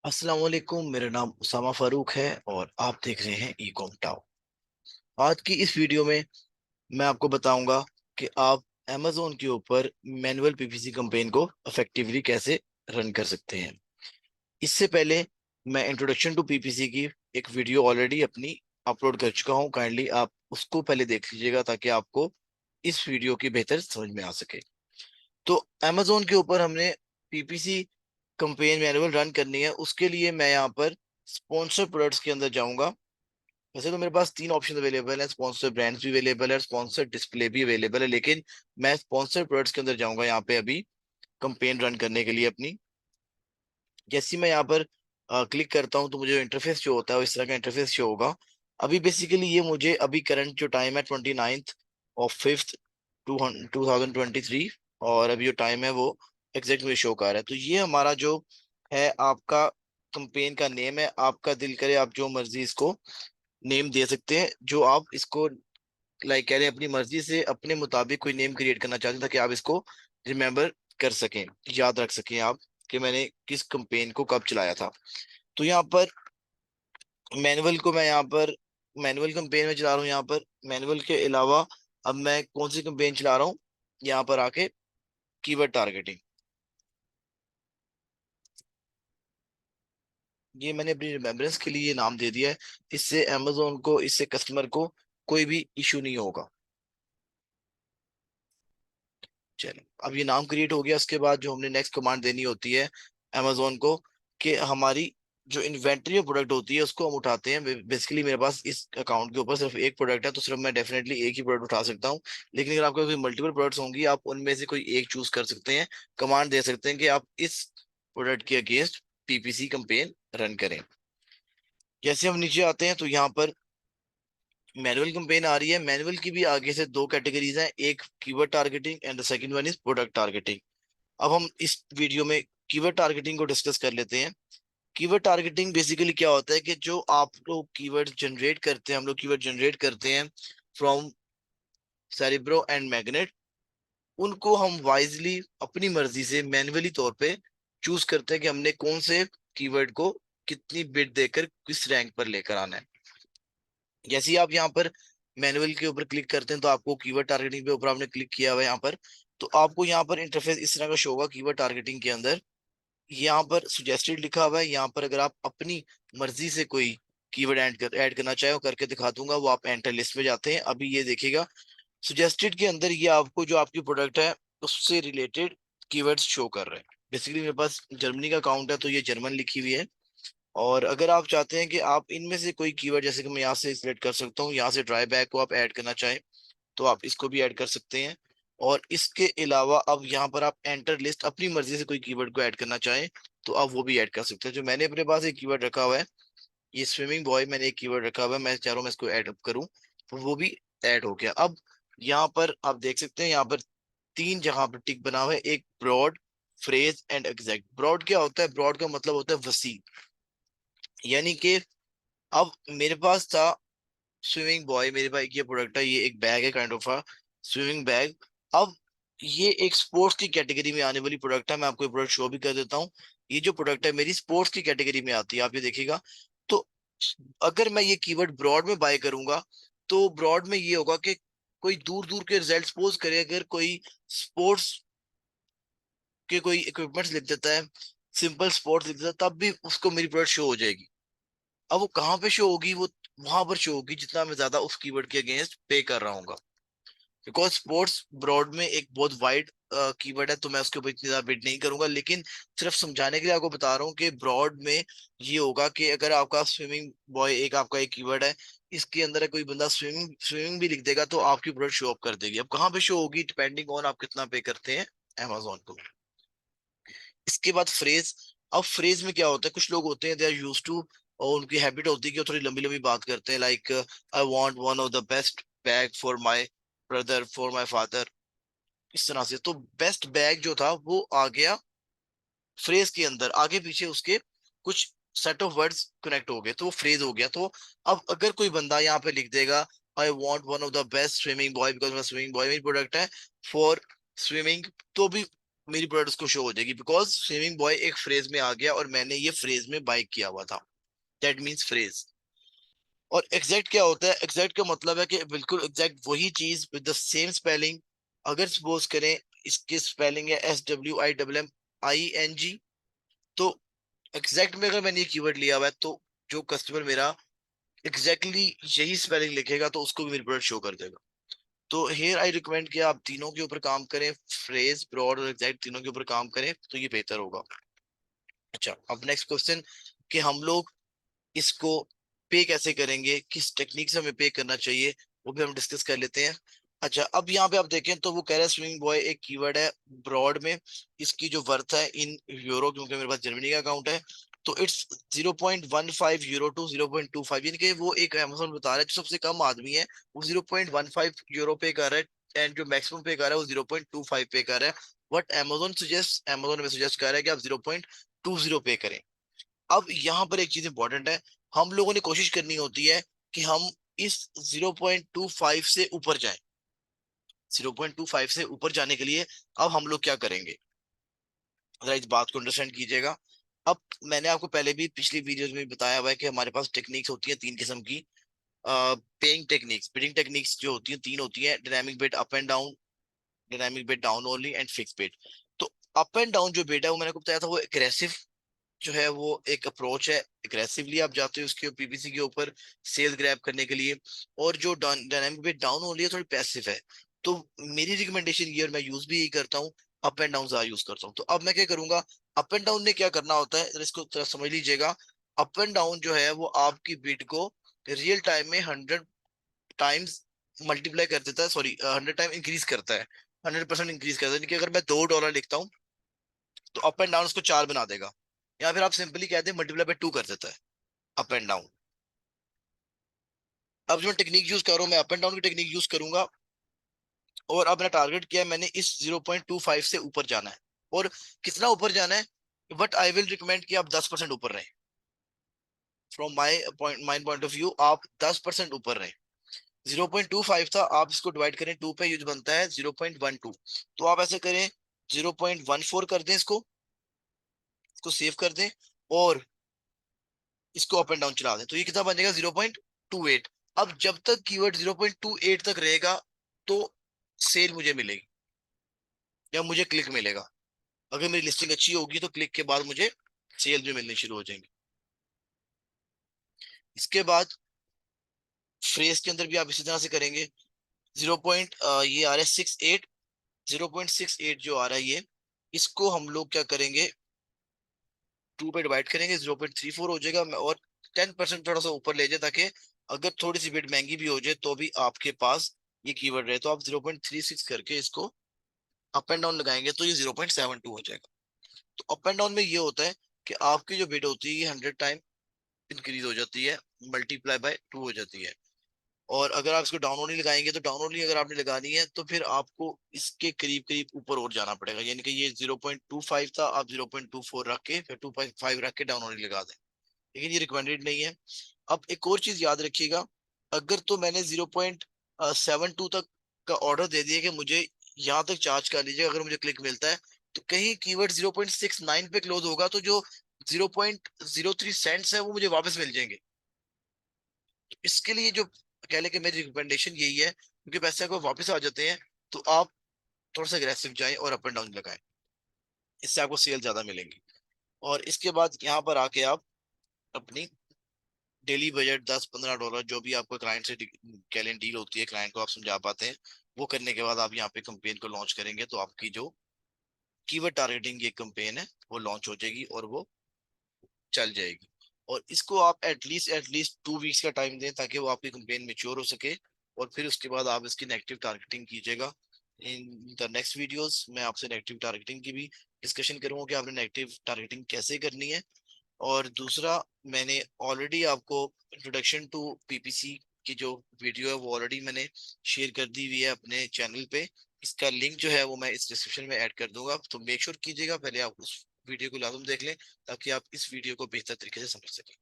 अस्सलाम वालेकुम। मेरा नाम उसामा फारूक है और आप देख रहे हैं ई कॉम टाउ। आज की इस वीडियो में मैं आपको बताऊंगा कि आप Amazon के ऊपर मैनुअल पीपीसी कैंपेन को इफेक्टिवली कैसे रन कर सकते हैं। इससे पहले मैं इंट्रोडक्शन टू पीपीसी की एक वीडियो ऑलरेडी अपनी अपलोड कर चुका हूं। काइंडली आप उसको पहले देख लीजिएगा ताकि आपको इस वीडियो की बेहतर समझ में आ सके। तो Amazon के ऊपर हमने पीपीसी कैंपेन मैनुअल रन करनी है। उसके लिए मैं यहाँ पर स्पॉन्सर प्रोडक्ट्स के अंदर जाऊंगा। वैसे तो मेरे पास तीन ऑप्शन अवेलेबल है, स्पॉन्सर ब्रांड्स भी अवेलेबल है, स्पॉन्सर डिस्प्ले भी अवेलेबल है, लेकिन मैं स्पॉन्सर प्रोडक्ट्स के अंदर जाऊंगा यहाँ पे अभी कैंपेन रन करने के लिए अपनी। जैसे ही मैं यहाँ पर क्लिक करता हूँ तो मुझे इंटरफेस शो होता है, इस तरह का इंटरफेस शो होगा। अभी बेसिकली ये मुझे अभी करंट जो टाइम है 29/5 2023, और अभी जो टाइम है वो एग्जैक्ट मुझे शो कर रहा है। तो ये हमारा जो है आपका कंपेन का नेम है। आपका दिल करे आप जो मर्जी इसको नेम दे सकते हैं, जो आप इसको लाइक कह रहे हैं अपनी मर्जी से अपने मुताबिक कोई नेम क्रिएट करना चाहते हैं ताकि आप इसको रिमेम्बर कर सकें, याद रख सकें आप कि मैंने किस कंपेन को कब चलाया था। तो यहाँ पर मैनुअल को मैं यहाँ पर मैनुअल कंपेन में चला रहा हूँ। यहाँ पर मैनुअल के अलावा अब मैं कौन सी कंपेन चला रहा हूँ, यहाँ पर आके कीवर्ड टारगेटिंग। ये मैंने अपनी रिमेम्बरेंस के लिए ये नाम दे दिया है। इससे अमेजोन को, इससे कस्टमर को कोई भी इशू नहीं होगा। चलो, अब ये नाम क्रिएट हो गया। उसके बाद जो हमने नेक्स्ट कमांड देनी होती है अमेजोन को, कि हमारी जो इन्वेंट्री ऑफ प्रोडक्ट होती है उसको हम उठाते हैं। बेसिकली मेरे पास इस अकाउंट के ऊपर सिर्फ एक प्रोडक्ट है, तो सिर्फ मैं डेफिनेटली एक ही प्रोडक्ट उठा सकता हूँ। लेकिन अगर आपके कोई मल्टीपल प्रोडक्ट्स होंगी, आप उनमें से कोई एक चूज कर सकते हैं। कमांड दे सकते हैं कि आप इस प्रोडक्ट के अगेंस्ट पीपीसी कंपेन रन करें। जैसे हम नीचे आते हैं तो यहाँ पर मैनुअल कंपेन आ रही है। मैनुअल की भी आगे से दो कैटेगरीज हैं, एक keyword targeting and the second one is product targeting. अब हम इस वीडियो में कीवर्ड टारगेटिंग को डिस्कस कर लेते हैं। कीवर्ड टारगेटिंग बेसिकली क्या होता है कि जो आप लोग कीवर्ड जनरेट करते हैं, हम लोग कीवर्ड जनरेट करते हैं फ्रॉम सेरिब्रो एंड मैग्नेट, उनको हम वाइजली अपनी मर्जी से मैन्युअली तौर पे चूज करते हैं कि हमने कौन से कीवर्ड को कितनी बिट देकर किस रैंक पर लेकर आना है। जैसे ही आप यहाँ पर मैनुअल के ऊपर क्लिक करते हैं तो आपको कीवर्ड टारगेटिंग पे ऊपर आपने क्लिक किया हुआ है यहाँ पर, तो आपको यहाँ पर इंटरफेस इस तरह का शो होगा। कीवर्ड टारगेटिंग के अंदर यहाँ पर सुजेस्टेड लिखा हुआ है। यहाँ पर अगर आप अपनी मर्जी से कोई कीवर्ड ऐड करना चाहे वो करके दिखा दूंगा। वो आप एंटर लिस्ट में जाते हैं, अभी ये देखिएगा सुजेस्टेड के अंदर ये आपको जो आपकी प्रोडक्ट है उससे रिलेटेड कीवर्ड्स शो कर रहे हैं। बेसिकली मेरे पास जर्मनी का अकाउंट है तो ये जर्मन लिखी हुई है। और अगर आप चाहते हैं कि आप इनमें से कोई कीवर्ड, जैसे कि मैं यहाँ से सिलेक्ट कर सकता हूँ, यहाँ से ड्राई बैग को आप ऐड करना चाहें तो आप इसको भी ऐड कर सकते हैं। और इसके अलावा अब यहाँ पर आप एंटर लिस्ट, अपनी मर्जी से कोई कीवर्ड को ऐड करना चाहें तो आप वो भी ऐड कर सकते हैं। जो मैंने अपने पास एक कीवर्ड रखा हुआ है, ये स्विमिंग बॉय मैंने एक कीवर्ड रखा हुआ है, मैं चाह रहा हूँ मैं इसको ऐड अप करूँ, तो वो भी ऐड हो गया। अब यहाँ पर आप देख सकते हैं, यहाँ पर तीन जगह पर टिक बना हुआ है, एक broad, phrase and exact. Broad क्या होता है? ब्रॉड का मतलब होता है वसी। यानी कि अब मेरे पास था स्विमिंग बॉय, मेरे पास ये प्रोडक्ट है, ये एक बैग है, kind of a swimming bag. अब ये एक स्पोर्ट्स की कैटेगरी में आने वाली प्रोडक्ट है। मैं आपको ये प्रोडक्ट शो भी कर देता हूँ। ये जो प्रोडक्ट है मेरी स्पोर्ट्स की कैटेगरी में आती है, आप ये देखिएगा। तो अगर मैं ये कीवर्ड ब्रॉड में बाय करूंगा तो ब्रॉड में ये होगा कि कोई दूर दूर के रिजल्ट, सपोज करे अगर कोई स्पोर्ट्स के कोई इक्विपमेंट्स लिख देता है, सिंपल स्पोर्ट्स लिख देता है, तब भी उसको मेरी प्रोडक्ट शो हो जाएगी। अब वो कहाँ पे शो होगी? वो वहां पर शो होगी जितना मैं ज्यादा उस कीवर्ड के अगेंस्ट पे कर रहा हूँ। बिकॉज स्पोर्ट्स ब्रॉड में एक बहुत वाइड कीवर्ड है, तो मैं उसके ऊपर इतनी ज्यादा बिट नहीं करूंगा। लेकिन सिर्फ समझाने के लिए आपको बता रहा हूँ कि ब्रॉड में ये होगा कि अगर आपका स्विमिंग बॉय एक आपका एक कीवर्ड है, इसके अंदर कोई बंदा स्विमिंग स्विमिंग भी लिख देगा तो आपकी प्रोडक्ट शो अप कर देगी। अब कहाँ पे शो होगी? डिपेंडिंग ऑन आप कितना पे करते हैं अमेजोन को। इसके बाद फ्रेज। अब फ्रेज में क्या होता है, कुछ लोग होते हैं दे आर यूज टू, और उनकी हैबिट होती है कि वो थोड़ी लंबी लंबी बात करते हैं, like I want one of the best bag for my brother, for my father, इस तरह से। तो बेस्ट बैग जो था वो आ गया फ्रेज के अंदर, आगे पीछे उसके कुछ सेट ऑफ वर्ड्स कनेक्ट हो गए तो वो फ्रेज हो गया। तो अब अगर कोई बंदा यहाँ पे लिख देगा I want one of the best swimming boy, because मेरा स्विमिंग बॉय मेरी प्रोडक्ट है फॉर स्विमिंग, तो भी मेरी प्रोडक्ट उसको शो हो जाएगी, बिकॉज स्विमिंग बॉय एक फ्रेज में आ गया और मैंने ये फ्रेज में बाय किया हुआ था। That means phrase. और एग्जैक्ट क्या होता है? एग्जैक्ट का मतलब है कि बिल्कुल एग्जैक्ट वही चीज विद द सेम स्पेलिंग। अगर सपोज करें इसकी स्पेलिंग है SWIMMING, तो एग्जैक्ट में अगर मैंने ये कीवर्ड लिया हुआ है तो जो कस्टमर मेरा एग्जैक्टली यही स्पेलिंग लिखेगा तो उसको भी मेरी प्रोडक्ट शो कर देगा। तो हेयर आई रिकमेंड कि आप तीनों के ऊपर काम करें, फ्रेज, ब्रॉड और एग्जैक्ट तीनों के ऊपर काम करें तो ये बेहतर होगा। अच्छा, अब नेक्स्ट क्वेश्चन कि हम लोग इसको पे कैसे करेंगे, किस टेक्निक से हमें पे करना चाहिए, वो भी हम डिस्कस कर लेते हैं। अच्छा, अब यहाँ पे आप देखें तो वो कह रहा है स्विमिंग बॉय एक कीवर्ड है ब्रॉड में, इसकी जो वर्थ है इन यूरो, क्योंकि मेरे पास जर्मनी का अकाउंट है, तो इट्स 0.15 यूरो टू 0.25, यानी कि वो एक अमेजोन बता रहा है जो सबसे कम आदमी है वो 0.15 यूरो पे कर रहा है, एंड जो मैक्सिमम पे कर रहा है वो 0.25 पे कर रहा है। बट अमेजोन में सजेस्ट कर रहा है कि आप 0.20 पे करें। अब यहाँ पर एक चीज इंपॉर्टेंट है, हम लोगों ने कोशिश करनी होती है कि हम इस 0.25 से ऊपर जाएं। 0.25 से ऊपर जाने के लिए अब हम लोग क्या करेंगे, जरा इस बात को अंडरस्टैंड कीजिएगा। अब मैंने आपको पहले भी पिछली वीडियोस में बताया हुआ है कि हमारे पास टेक्निक्स होती है तीन किस्म की। पेइंग टेक्निक्स, बिडिंग टेक्निक्स जो होती है तीन होती है: dynamic bid up and down, dynamic bid down only and fix bid. तो अप एंड डाउन जो बिड है वो मैंने आपको बताया था वो एग्रेसिव जो है वो एक अप्रोच है, एग्रेसिवली आप जाते हो उसके पीपीसी के ऊपर सेल ग्रैब करने के लिए। और जो डायनामिक पे डाउन हो रही है थोड़ी पैसिव है। तो मेरी रिकमेंडेशन ये, और मैं यूज भी यही करता हूँ, अप एंड डाउन ज्यादा यूज करता हूँ। तो अब मैं क्या करूंगा, अप एंड डाउन ने क्या करना होता है जरा इसको थोड़ा समझ लीजिएगा। अप एंड डाउन जो है वो आपकी बिड को रियल टाइम में 100 टाइम्स मल्टीप्लाई कर देता है, सॉरी 100 टाइम इंक्रीज करता है, 100% इंक्रीज करता है। यानी कि अगर मैं $2 लिखता हूँ तो अप एंड डाउन उसको 4 बना देगा। या फिर आप सिंपली कहते हैं मल्टीप्लाई बाय 2 कर देता है अप एंड डाउन। अब जो मैं टेक्निक यूज कर रहा हूँ मैं अप एंड डाउन की टेक्निक यूज करूंगा। और अब मेरा टारगेट क्या है, मैंने इस 0.25 से ऊपर जाना है। और कितना ऊपर जाना है, बट आई विल रिकमेंड कि आप 10% ऊपर रहें। From my point of view आप 10% ऊपर रहें। 0.25 था, आप इसको डिवाइड करें 2 पे, यूज बनता है 0.12। तो आप ऐसे करें 0.14 कर दें, इसको सेव कर दें और इसको अप एंड डाउन चला दें, तो ये कितना बन जाएगा 0.28। अब जब तक कीवर्ड 0.28 तक रहेगा तो सेल मुझे मिलेगी या मुझे क्लिक मिलेगा। अगर मेरी लिस्टिंग अच्छी होगी तो क्लिक के बाद मुझे सेल भी मिलनी शुरू हो जाएंगी। इसके बाद फ्रेज के अंदर भी आप इसी तरह से करेंगे। ये आ रहा है 68, 0.68 जो आ रहा है ये, इसको हम लोग क्या करेंगे, 2 पे डिवाइड करेंगे, 0.34 हो जाएगा। और 10% थोड़ा सा ऊपर ले जाए ताकि अगर थोड़ी सी बिट महंगी भी हो जाए तो भी आपके पास ये कीवर्ड रहे। तो आप 0.36 करके इसको अप एंड डाउन लगाएंगे तो ये 0.72 हो जाएगा। तो अप एंड डाउन में ये होता है कि आपकी जो बिट होती है ये 100 टाइम इंक्रीज हो जाती है, मल्टीप्लाई बाय 2 हो जाती है। और अगर आप इसको डाउन ओनली लगाएंगे तो डाउन ओनली अगर आपने लगानी है तो फिर आपको इसके करीब करीब ऊपर और जाना पड़ेगा, यानी कि ये 0.25 था, आप 0.24 रख के फिर 2.5 रख के डाउन ओनली लगा दें, लेकिन ये रिकमेंडेड नहीं है। अब एक और चीज याद रखिएगा, अगर तो मैंने 0.72 तक का ऑर्डर दे दिया कि मुझे यहाँ तक चार्ज कर लीजिए, अगर मुझे क्लिक मिलता है, तो कहीं कीवर्ड 0.69 पे क्लोज होगा तो जो 0.03 सेंट्स है वो मुझे वापस मिल जाएंगे। तो इसके लिए जो कह लें कि मेरी रिकमेंडेशन यही है, क्योंकि पैसे अगर वापस आ जाते हैं तो आप थोड़ा सा अग्रेसिव जाएं और अप एंड डाउन लगाएं, इससे आपको सेल ज्यादा मिलेंगी। और इसके बाद यहाँ पर आके आप अपनी डेली बजट $10-15 जो भी आपको क्लाइंट से कैलेंड डील होती है, क्लाइंट को आप समझा पाते हैं, वो करने के बाद आप यहाँ पे कंपेन को लॉन्च करेंगे तो आपकी जो कीवर्ड टारगेटिंग ये कंपेन है वो लॉन्च हो जाएगी और वो चल जाएगी। और इसको आप एटलीस्ट 2 वीक्स का टाइम दें ताकि वो आपकी कंपेन मेच्योर हो सके, और फिर उसके बाद आप इसकी नेगेटिव टारगेटिंग कीजिएगा। इन द नेक्स्ट वीडियोस मैं आपसे नेगेटिव टारगेटिंग की भी डिस्कशन करूंगा कि आपने नेगेटिव टारगेटिंग कैसे करनी है। और दूसरा, मैंने ऑलरेडी आपको इंट्रोडक्शन टू पीपीसी की जो वीडियो है वो ऑलरेडी मैंने शेयर कर दी हुई है अपने चैनल पे। इसका लिंक जो है वो मैं इस डिस्क्रिप्शन में ऐड कर दूंगा, तो मेक श्योर कीजिएगा पहले आप उस वीडियो को लाजम देख लें ताकि आप इस वीडियो को बेहतर तरीके से समझ सकें।